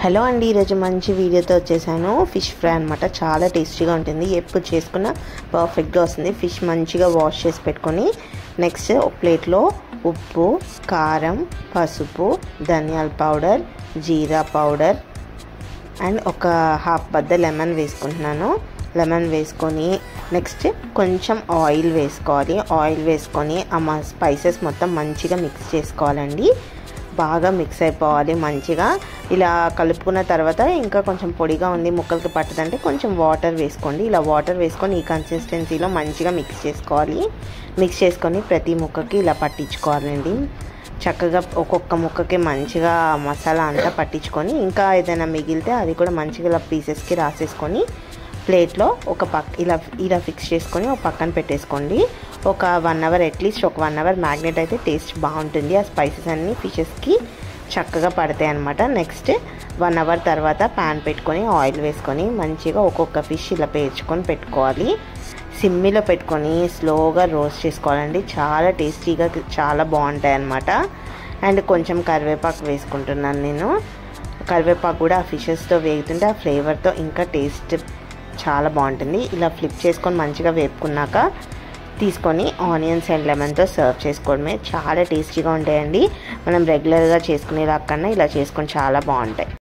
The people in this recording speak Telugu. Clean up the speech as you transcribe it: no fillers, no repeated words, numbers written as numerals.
హలో అండి, ఈరోజు మంచి వీడియోతో వచ్చేసాను. ఫిష్ ఫ్రై అనమాట. చాలా టేస్టీగా ఉంటుంది. ఎప్పుడు చేసుకున్నా పర్ఫెక్ట్గా వస్తుంది. ఫిష్ మంచిగా వాష్ చేసి పెట్టుకొని నెక్స్ట్ ఒక ప్లేట్లో ఉప్పు, కారం, పసుపు, ధనియాల పౌడర్, జీరా పౌడర్ అండ్ ఒక హాఫ్ బద్ద లెమన్ వేసుకుంటున్నాను. లెమన్ వేసుకొని నెక్స్ట్ కొంచెం ఆయిల్ వేసుకోవాలి. ఆయిల్ వేసుకొని ఆ స్పైసెస్ మొత్తం మంచిగా మిక్స్ చేసుకోవాలండి. బాగా మిక్స్ అయిపోవాలి. మంచిగా ఇలా కలుపుకున్న తర్వాత ఇంకా కొంచెం పొడిగా ఉంది, ముక్కలకి పట్టదంటే కొంచెం వాటర్ వేసుకోండి. ఇలా వాటర్ వేసుకొని ఈ కన్సిస్టెన్సీలో మంచిగా మిక్స్ చేసుకోవాలి. మిక్స్ చేసుకొని ప్రతి ముక్కకి ఇలా పట్టించుకోవాలండి. చక్కగా ఒక్కొక్క ముక్కకి మంచిగా మసాలా అంతా పట్టించుకొని ఇంకా ఏదైనా మిగిలితే అది కూడా మంచిగా ఇలా పీసెస్కి రాసేసుకొని ప్లేట్లో ఒక ఇలా ఫిక్స్ చేసుకొని ఒక పక్కన పెట్టేసుకోండి. ఒక 1 అవర్ అట్లీస్ట్ ఒక 1 అవర్ మ్యాగ్నెట్ అయితే టేస్ట్ బాగుంటుంది. ఆ స్పైసెస్ అన్నీ ఫిషెస్కి చక్కగా పడతాయి అన్నమాట. నెక్స్ట్ 1 అవర్ తర్వాత ప్యాన్ పెట్టుకొని ఆయిల్ వేసుకొని మంచిగా ఒక్కొక్క ఫిష్ ఇలా పేర్చుకొని పెట్టుకోవాలి. సిమ్మిలో పెట్టుకొని స్లోగా రోస్ట్ చేసుకోవాలండి. చాలా టేస్టీగా చాలా బాగుంటాయి అన్నమాట. అండ్ కొంచెం కరివేపాకు వేసుకుంటున్నాను నేను. కరివేపాకు కూడా ఆ ఫిషెస్తో వేగుతుంటే ఆ ఫ్లేవర్తో ఇంకా టేస్ట్ చాలా బాగుంటుంది. ఇలా ఫ్లిప్ చేసుకొని మంచిగా వేపుకున్నాక తీసుకొని ఆనియన్స్ అండ్ లెమన్తో సర్వ్ చేసుకోవడమే. చాలా టేస్టీగా ఉంటాయండి. మనం రెగ్యులర్గా చేసుకునేలా కన్నా ఇలా చేసుకొని చాలా బాగుంటాయి.